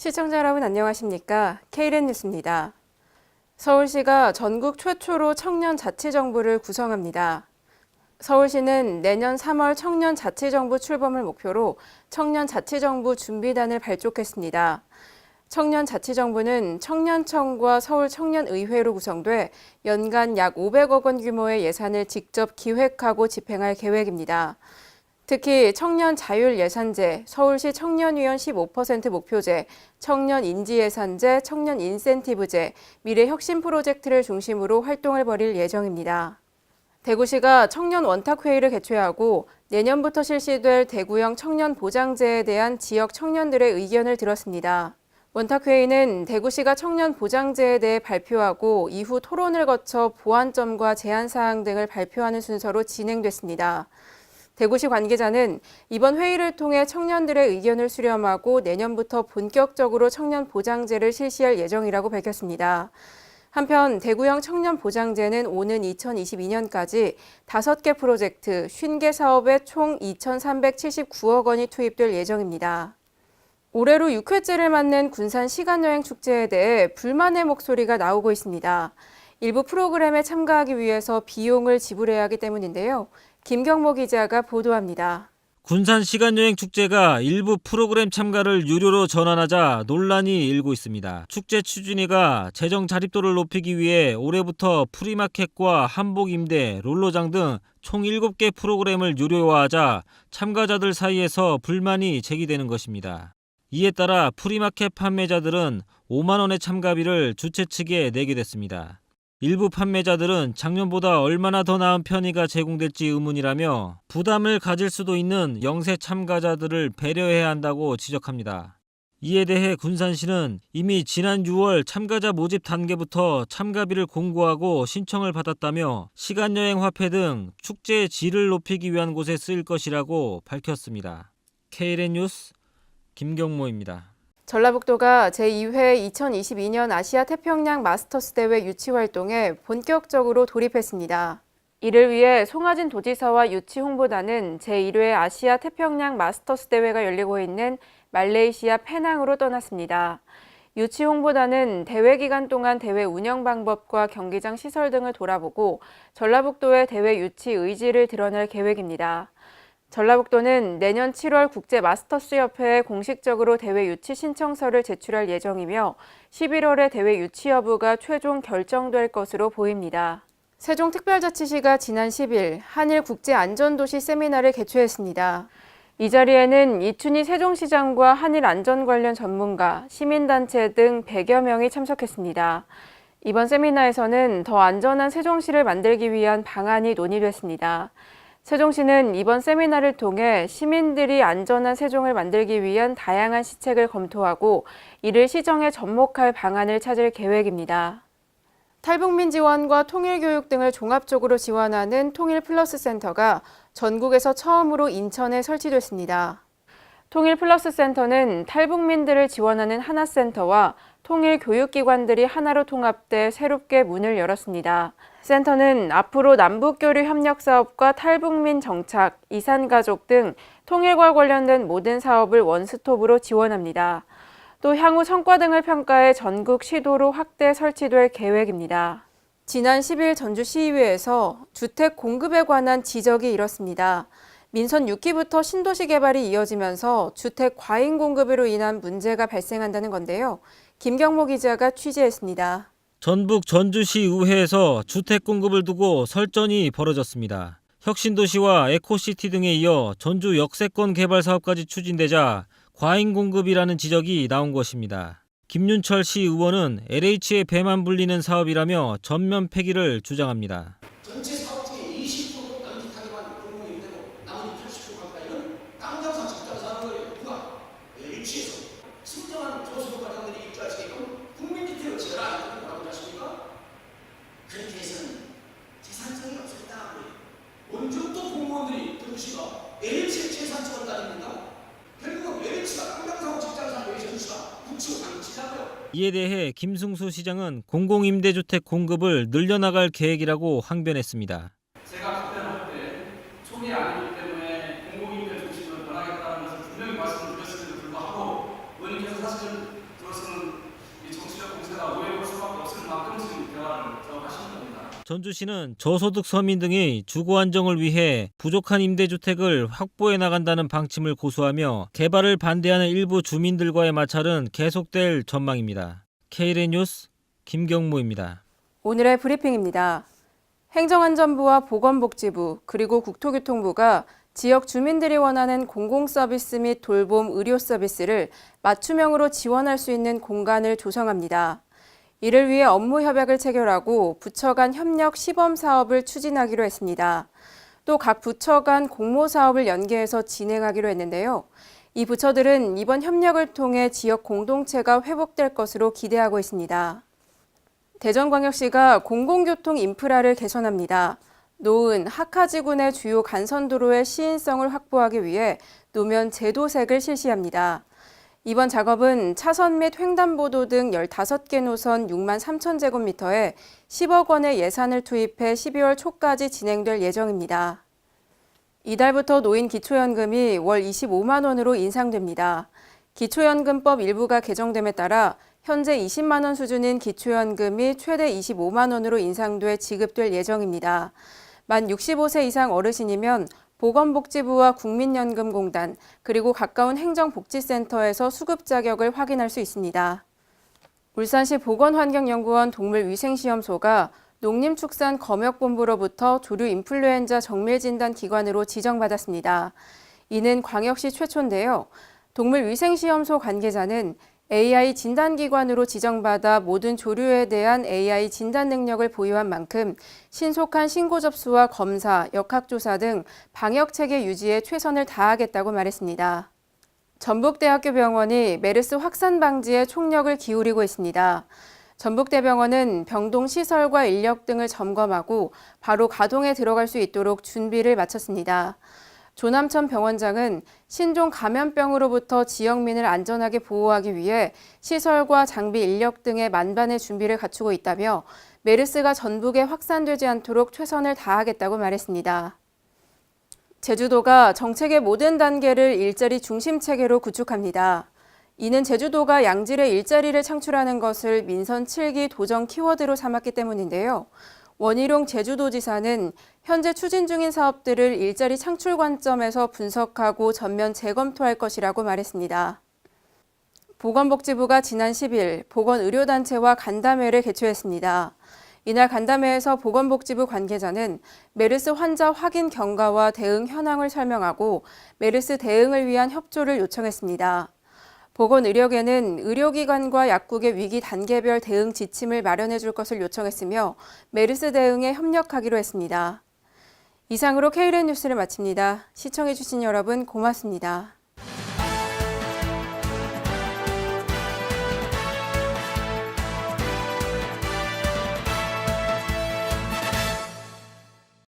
시청자 여러분 안녕하십니까? K랜 뉴스입니다. 서울시가 전국 최초로 청년자치정부를 구성합니다. 서울시는 내년 3월 청년자치정부 출범을 목표로 청년자치정부 준비단을 발족했습니다. 청년자치정부는 청년청과 서울청년의회로 구성돼 연간 약 500억 원 규모의 예산을 직접 기획하고 집행할 계획입니다. 특히 청년 자율 예산제, 서울시 청년위원 15% 목표제, 청년 인지예산제, 청년 인센티브제, 미래 혁신 프로젝트를 중심으로 활동을 벌일 예정입니다. 대구시가 청년 원탁회의를 개최하고 내년부터 실시될 대구형 청년 보장제에 대한 지역 청년들의 의견을 들었습니다. 원탁회의는 대구시가 청년 보장제에 대해 발표하고 이후 토론을 거쳐 보완점과 제안사항 등을 발표하는 순서로 진행됐습니다. 대구시 관계자는 이번 회의를 통해 청년들의 의견을 수렴하고 내년부터 본격적으로 청년 보장제를 실시할 예정이라고 밝혔습니다. 한편 대구형 청년 보장제는 오는 2022년까지 5개 프로젝트, 50개 사업에 총 2,379억 원이 투입될 예정입니다. 올해로 6회째를 맞는 군산 시간여행 축제에 대해 불만의 목소리가 나오고 있습니다. 일부 프로그램에 참가하기 위해서 비용을 지불해야 하기 때문인데요. 김경모 기자가 보도합니다. 군산 시간여행 축제가 일부 프로그램 참가를 유료로 전환하자 논란이 일고 있습니다. 축제 추진위가 재정 자립도를 높이기 위해 올해부터 프리마켓과 한복 임대, 롤러장 등 총 7개 프로그램을 유료화하자 참가자들 사이에서 불만이 제기되는 것입니다. 이에 따라 프리마켓 판매자들은 5만 원의 참가비를 주최 측에 내게 됐습니다. 일부 판매자들은 작년보다 얼마나 더 나은 편의가 제공될지 의문이라며 부담을 가질 수도 있는 영세 참가자들을 배려해야 한다고 지적합니다. 이에 대해 군산시는 이미 지난 6월 참가자 모집 단계부터 참가비를 공고하고 신청을 받았다며 시간여행 화폐 등 축제의 질을 높이기 위한 곳에 쓰일 것이라고 밝혔습니다. K랜 뉴스 김경모입니다. 전라북도가 제2회 2022년 아시아 태평양 마스터스 대회 유치 활동에 본격적으로 돌입했습니다. 이를 위해 송하진 도지사와 유치 홍보단은 제1회 아시아 태평양 마스터스 대회가 열리고 있는 말레이시아 페낭으로 떠났습니다. 유치 홍보단은 대회 기간 동안 대회 운영 방법과 경기장 시설 등을 돌아보고 전라북도의 대회 유치 의지를 드러낼 계획입니다. 전라북도는 내년 7월 국제 마스터스 협회에 공식적으로 대회 유치 신청서를 제출할 예정이며 11월에 대회 유치 여부가 최종 결정될 것으로 보입니다. 세종특별자치시가 지난 10일 한일 국제안전도시 세미나를 개최했습니다. 이 자리에는 이춘희 세종시장과 한일 안전 관련 전문가, 시민단체 등 100여 명이 참석했습니다. 이번 세미나에서는 더 안전한 세종시를 만들기 위한 방안이 논의됐습니다. 세종시는 이번 세미나를 통해 시민들이 안전한 세종을 만들기 위한 다양한 시책을 검토하고 이를 시정에 접목할 방안을 찾을 계획입니다. 탈북민 지원과 통일교육 등을 종합적으로 지원하는 통일플러스 센터가 전국에서 처음으로 인천에 설치됐습니다. 통일플러스 센터는 탈북민들을 지원하는 하나센터와 통일교육기관들이 하나로 통합돼 새롭게 문을 열었습니다. 센터는 앞으로 남북교류 협력 사업과 탈북민 정착, 이산가족 등 통일과 관련된 모든 사업을 원스톱으로 지원합니다. 또 향후 성과 등을 평가해 전국 시도로 확대 설치될 계획입니다. 지난 10일 전주시의회에서 주택 공급에 관한 지적이 일었습니다. 민선 6기부터 신도시 개발이 이어지면서 주택 과잉 공급으로 인한 문제가 발생한다는 건데요. 김경모 기자가 취재했습니다. 전북 전주시의회에서 주택 공급을 두고 설전이 벌어졌습니다. 혁신도시와 에코시티 등에 이어 전주 역세권 개발 사업까지 추진되자 과잉 공급이라는 지적이 나온 것입니다. 김윤철 시 의원은 LH의 배만 불리는 사업이라며 전면 폐기를 주장합니다. 전체 사업 중에 20% 남짓하게만 공급이 되고 나머지 80% 가까이는 땅장사 집장사 하는 거예요. 누가? 유치해서 신정한 저소득가정들이 입주할 수 있게끔 국민주택을 지어라 이렇게 말하고 있습니까? 그렇게 해서는 재산성이 없었다. 언제부터 공무원들이 전주시가 LH의 재산성을 따집니까? 결국은 LH가 땅장사하고 집장사를 왜 전주시가 붙이고 당치자고요. 이에 대해 김승수 시장은 공공임대주택 공급을 늘려나갈 계획이라고 항변했습니다. 제가 답변할 때 초기 아니기 때문에 공공임대 중심으로 변하겠다는 것을 분명히 말씀드렸음에도 불구하고 의원님께서 사실은 결과를 정하신 겁니다. 전주시는 저소득 서민 등의 주거 안정을 위해 부족한 임대주택을 확보해 나간다는 방침을 고수하며 개발을 반대하는 일부 주민들과의 마찰은 계속될 전망입니다. KLN 뉴스 김경무입니다. 오늘의 브리핑입니다. 행정안전부와 보건복지부 그리고 국토교통부가 지역 주민들이 원하는 공공서비스 및 돌봄 의료 서비스를 맞춤형으로 지원할 수 있는 공간을 조성합니다. 이를 위해 업무 협약을 체결하고 부처 간 협력 시범 사업을 추진하기로 했습니다. 또 각 부처 간 공모 사업을 연계해서 진행하기로 했는데요. 이 부처들은 이번 협력을 통해 지역 공동체가 회복될 것으로 기대하고 있습니다. 대전광역시가 공공교통 인프라를 개선합니다. 노은, 하카지군의 주요 간선도로의 시인성을 확보하기 위해 노면 제도색을 실시합니다. 이번 작업은 차선 및 횡단보도 등 15개 노선 6만 3천 제곱미터에 10억 원의 예산을 투입해 12월 초까지 진행될 예정입니다. 이달부터 노인 기초연금이 월 25만 원으로 인상됩니다. 기초연금법 일부가 개정됨에 따라 현재 20만 원 수준인 기초연금이 최대 25만 원으로 인상돼 지급될 예정입니다. 만 65세 이상 어르신이면 보건복지부와 국민연금공단 그리고 가까운 행정복지센터에서 수급 자격을 확인할 수 있습니다. 울산시 보건환경연구원 동물위생시험소가 농림축산검역본부로부터 조류 인플루엔자 정밀진단기관으로 지정받았습니다. 이는 광역시 최초인데요. 동물위생시험소 관계자는 AI 진단기관으로 지정받아 모든 조류에 대한 AI 진단 능력을 보유한 만큼 신속한 신고 접수와 검사, 역학조사 등 방역체계 유지에 최선을 다하겠다고 말했습니다. 전북대학교 병원이 메르스 확산 방지에 총력을 기울이고 있습니다. 전북대병원은 병동 시설과 인력 등을 점검하고 바로 가동에 들어갈 수 있도록 준비를 마쳤습니다. 조남천 병원장은 신종 감염병으로부터 지역민을 안전하게 보호하기 위해 시설과 장비 인력 등의 만반의 준비를 갖추고 있다며 메르스가 전북에 확산되지 않도록 최선을 다하겠다고 말했습니다. 제주도가 정책의 모든 단계를 일자리 중심 체계로 구축합니다. 이는 제주도가 양질의 일자리를 창출하는 것을 민선 7기 도정 키워드로 삼았기 때문인데요. 원희룡 제주도지사는 현재 추진 중인 사업들을 일자리 창출 관점에서 분석하고 전면 재검토할 것이라고 말했습니다. 보건복지부가 지난 10일 보건의료단체와 간담회를 개최했습니다. 이날 간담회에서 보건복지부 관계자는 메르스 환자 확인 경과와 대응 현황을 설명하고 메르스 대응을 위한 협조를 요청했습니다. 보건의료계는 의료기관과 약국의 위기 단계별 대응 지침을 마련해 줄 것을 요청했으며 메르스 대응에 협력하기로 했습니다. 이상으로 KLN 뉴스를 마칩니다. 시청해 주신 여러분 고맙습니다.